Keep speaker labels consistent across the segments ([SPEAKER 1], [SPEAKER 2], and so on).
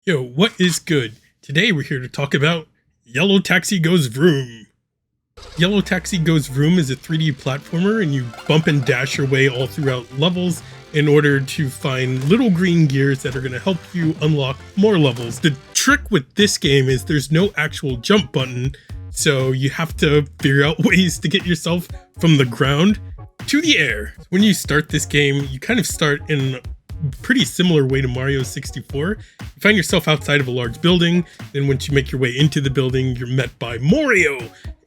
[SPEAKER 1] Yo, what is good? Today we're here to talk about Yellow Taxi Goes Vroom. Yellow Taxi Goes Vroom is a 3D platformer, and you bump and dash your way all throughout levels in order to find little green gears that are going to help you unlock more levels. The trick with this game is there's no actual jump button, so you have to figure out ways to get yourself from the ground to the air. When you start this game, you kind of start in pretty similar way to Mario 64. You find yourself outside of a large building, then once you make your way into the building, you're met by Mario,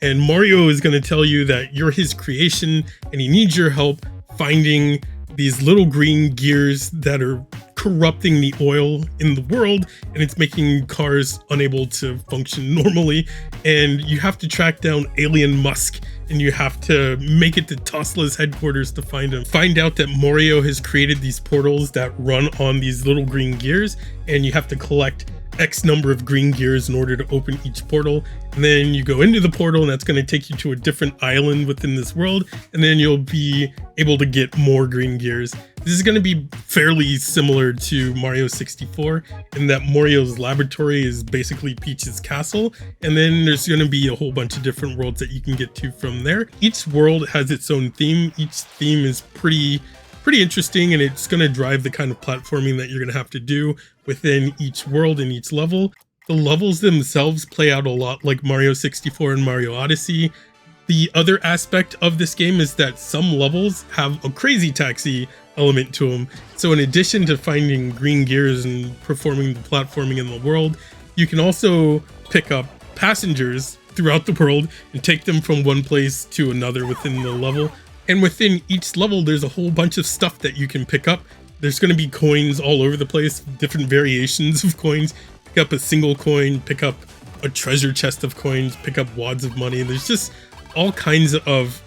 [SPEAKER 1] and Mario is going to tell you that you're his creation and he needs your help finding these little green gears that are corrupting the oil in the world, and it's making cars unable to function normally. And you have to track down Alien Musk, and you have to make it to Tesla's headquarters to find him. Find out that Mario has created these portals that run on these little green gears, and you have to collect X number of green gears in order to open each portal. And then you go into the portal, and that's going to take you to a different island within this world, and then you'll be able to get more green gears. This is going to be fairly similar to Mario 64 in that Mario's laboratory is basically Peach's castle, and then there's going to be a whole bunch of different worlds that you can get to from there. Each world has its own theme. Each theme is pretty interesting, and it's going to drive the kind of platforming that you're going to have to do within each world and each level. The levels themselves play out a lot like Mario 64 and Mario Odyssey. The other aspect of this game is that some levels have a crazy taxi element to them. So in addition to finding green gears and performing the platforming in the world, you can also pick up passengers throughout the world and take them from one place to another within the level. And within each level, there's a whole bunch of stuff that you can pick up. There's going to be coins all over the place, different variations of coins. Pick up a single coin, pick up a treasure chest of coins, pick up wads of money. There's just all kinds of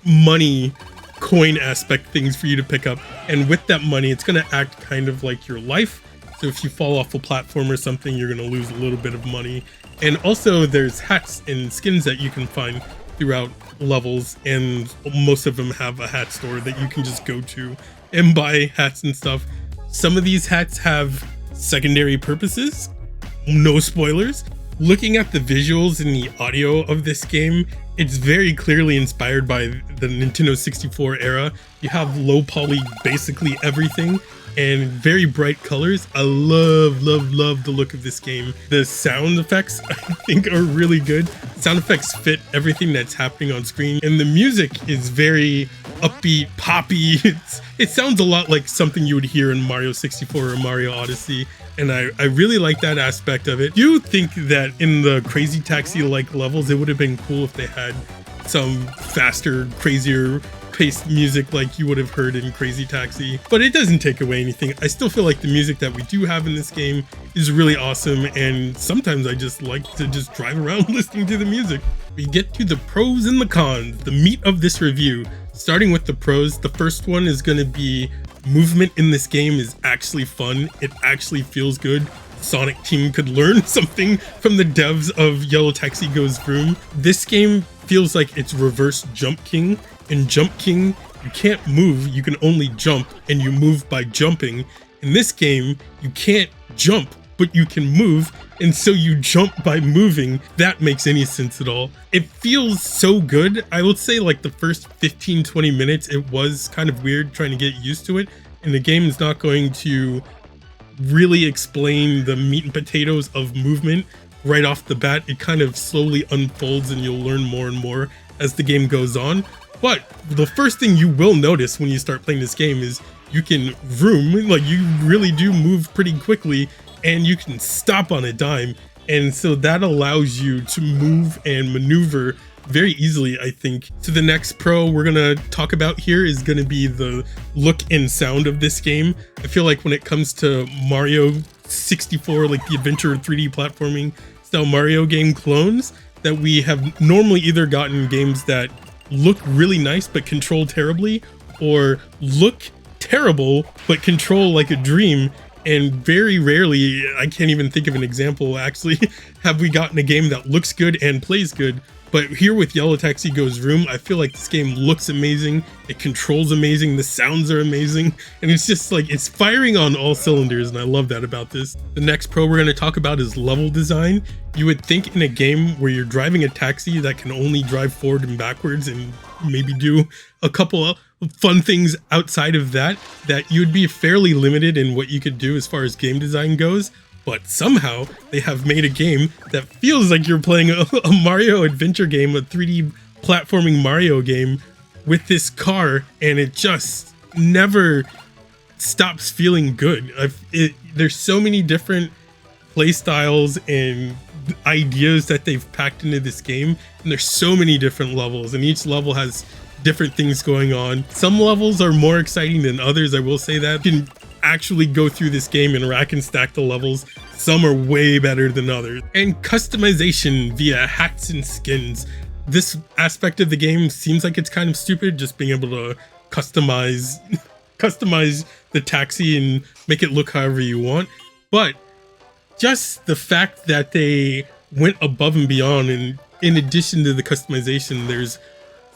[SPEAKER 1] money coin aspect things for you to pick up. And with that money, it's going to act kind of like your life. So if you fall off a platform or something, you're going to lose a little bit of money. And also there's hats and skins that you can find throughout levels, and most of them have a hat store that you can just go to and buy hats and stuff. Some of these hats have secondary purposes. No spoilers. Looking at the visuals and the audio of this game, it's very clearly inspired by the Nintendo 64 era. You have low poly basically everything and very bright colors. I love the look of this game. The sound effects I think are really good. Sound effects fit everything that's happening on screen, and the music is very upbeat, poppy. It sounds a lot like something you would hear in Mario 64 or Mario Odyssey, and I really like that aspect of it. Do you think that in the Crazy Taxi-like levels, it would have been cool if they had some faster, crazier paced music like you would have heard in Crazy Taxi? But it doesn't take away anything. I still feel like the music that we do have in this game is really awesome, and sometimes I just like to just drive around listening to the music. We get to the pros and the cons, the meat of this review. Starting with the pros, the first one is going to be movement in this game is actually fun. It actually feels good. Sonic Team could learn something from the devs of Yellow Taxi Goes Vroom. This game feels like it's reverse Jump King. In Jump King, you can't move, you can only jump, and you move by jumping. In this game, you can't jump, but you can move, and so you jump by moving. That makes any sense at all. It feels so good. I would say like the first 15-20 minutes, it was kind of weird trying to get used to it, and the game is not going to really explain the meat and potatoes of movement right off the bat. It kind of slowly unfolds, and you'll learn more and more as the game goes on. But the first thing you will notice when you start playing this game is you can vroom, like you really do move pretty quickly, and you can stop on a dime. And so that allows you to move and maneuver very easily, I think. So the next pro we're gonna talk about here is gonna be the look and sound of this game. I feel like when it comes to Mario 64, like the adventure 3D platforming style Mario game clones, that we have normally either gotten games that look really nice but control terribly, or look terrible but control like a dream. And very rarely, I can't even think of an example actually, have we gotten a game that looks good and plays good. But here with Yellow Taxi Goes Vroom, I feel like this game looks amazing, it controls amazing, the sounds are amazing, and it's just like, it's firing on all cylinders, and I love that about this. The next pro we're going to talk about is level design. You would think in a game where you're driving a taxi that can only drive forward and backwards and maybe do a couple of fun things outside of that, that you would be fairly limited in what you could do as far as game design goes. But somehow they have made a game that feels like you're playing a Mario adventure game, a 3D platforming Mario game with this car, and it just never stops feeling good. There's so many different play styles and ideas that they've packed into this game, and there's so many different levels, and each level has different things going on. Some levels are more exciting than others, I will say that. You can actually go through this game and rack and stack the levels. Some are way better than others. And customization via hats and skins. This aspect of the game seems like it's kind of stupid, just being able to customize the taxi and make it look however you want. But just the fact that they went above and beyond, and in addition to the customization, there's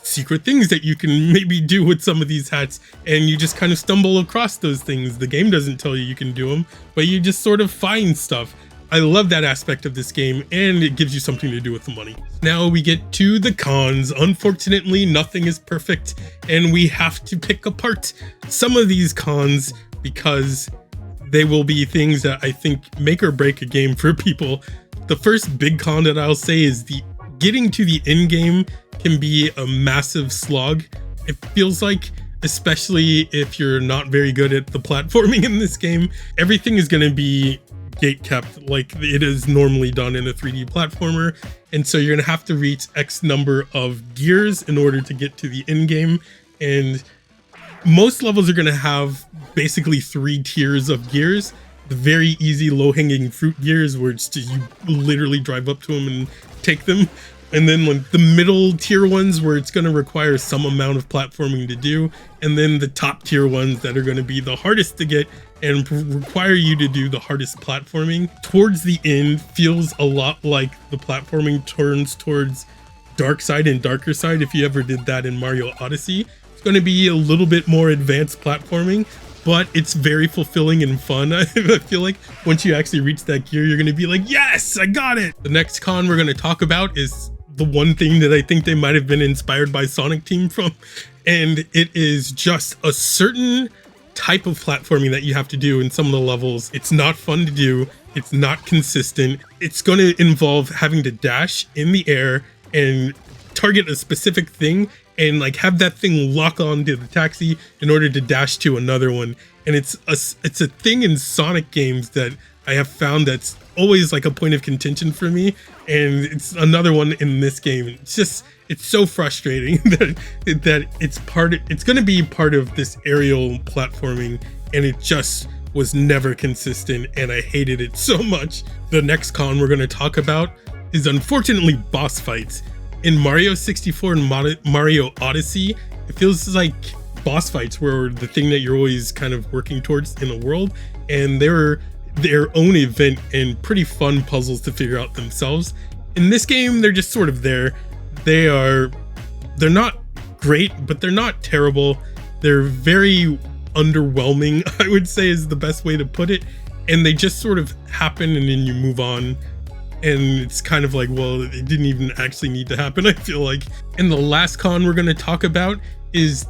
[SPEAKER 1] secret things that you can maybe do with some of these hats, and you just kind of stumble across those things. The game doesn't tell you can do them, but you just sort of find stuff. I love that aspect of this game, and it gives you something to do with the money. Now we get to the cons. Unfortunately, nothing is perfect, and we have to pick apart some of these cons because they will be things that I think make or break a game for people. The first big con that I'll say is the getting to the end game can be a massive slog. It feels like, especially if you're not very good at the platforming in this game, everything is going to be gate kept like it is normally done in a 3D platformer, and so you're going to have to reach X number of gears in order to get to the end game. And most levels are going to have basically 3 tiers of gears. The very easy low-hanging fruit gears where it's just, you literally drive up to them and take them. And then like the middle tier ones where it's going to require some amount of platforming to do. And then the top tier ones that are going to be the hardest to get and require you to do the hardest platforming. Towards the end feels a lot like the platforming turns towards Dark Side and Darker Side. If you ever did that in Mario Odyssey, it's going to be a little bit more advanced platforming, but it's very fulfilling and fun. I feel like once you actually reach that gear, you're going to be like, yes, I got it. The next con we're going to talk about is the one thing that I think they might have been inspired by Sonic Team from, and it is just a certain type of platforming that you have to do in some of the levels. It's not fun to do. It's not consistent. It's going to involve having to dash in the air and target a specific thing and like have that thing lock onto the taxi in order to dash to another one. And it's a thing in Sonic games that I have found that's always like a point of contention for me, and it's another one in this game. It's so frustrating that it's going to be part of this aerial platforming, and it just was never consistent, and I hated it so much. The next con we're going to talk about is unfortunately boss fights. In Mario 64 and Mario Odyssey, it feels like boss fights were the thing that you're always kind of working towards in a world, and they're their own event and pretty fun puzzles to figure out themselves. In this game, they're just sort of there. They're not great, but they're not terrible. They're very underwhelming, I would say is the best way to put it. And they just sort of happen and then you move on. And it's kind of like, well, it didn't even actually need to happen, I feel like. And the last con we're going to talk about is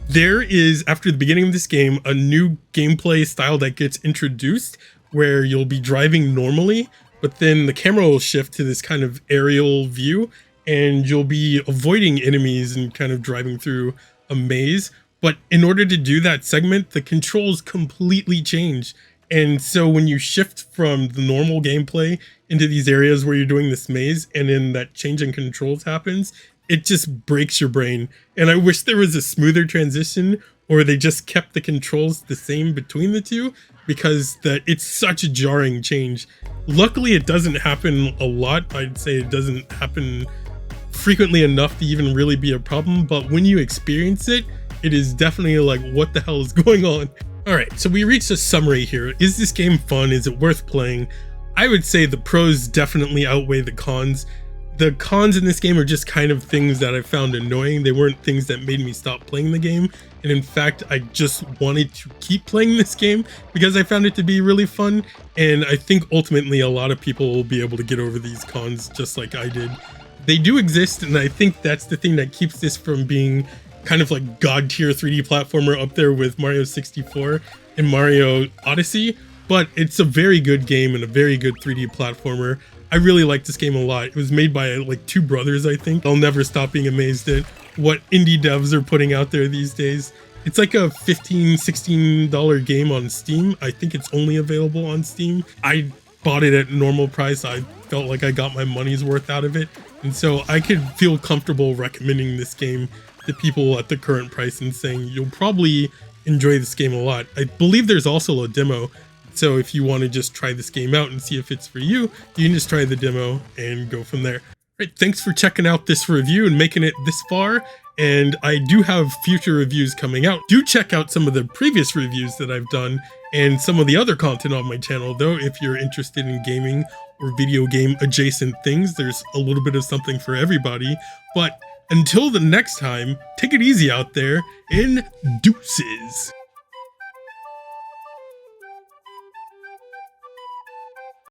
[SPEAKER 1] there is, after the beginning of this game, a new gameplay style that gets introduced where you'll be driving normally, but then the camera will shift to this kind of aerial view and you'll be avoiding enemies and kind of driving through a maze. But in order to do that segment, the controls completely change. And so when you shift from the normal gameplay into these areas where you're doing this maze and then that change in controls happens, it just breaks your brain. And I wish there was a smoother transition, or they just kept the controls the same between the two, because it's such a jarring change. Luckily, it doesn't happen a lot. I'd say it doesn't happen frequently enough to even really be a problem, but when you experience it, it is definitely like, what the hell is going on? Alright, so we reached a summary here. Is this game fun? Is it worth playing? I would say the pros definitely outweigh the cons. The cons in this game are just kind of things that I found annoying. They weren't things that made me stop playing the game. And in fact, I just wanted to keep playing this game because I found it to be really fun. And I think ultimately a lot of people will be able to get over these cons just like I did. They do exist, and I think that's the thing that keeps this from being kind of like god tier 3D platformer up there with Mario 64 and Mario Odyssey. But it's a very good game and a very good 3D platformer. I really like this game a lot. It was made by like two brothers, I think. I'll never stop being amazed at what indie devs are putting out there these days. It's like a $15, $16 game on Steam. I think it's only available on Steam. I bought it at normal price. I felt like I got my money's worth out of it. And so I could feel comfortable recommending this game to people at the current price and saying you'll probably enjoy this game a lot. I believe there's also a demo. So if you want to just try this game out and see if it's for you, you can just try the demo and go from there. Right, thanks for checking out this review and making it this far. And I do have future reviews coming out. Do check out some of the previous reviews that I've done and some of the other content on my channel, though, if you're interested in gaming or video game adjacent things. There's a little bit of something for everybody. But until the next time, take it easy out there and deuces.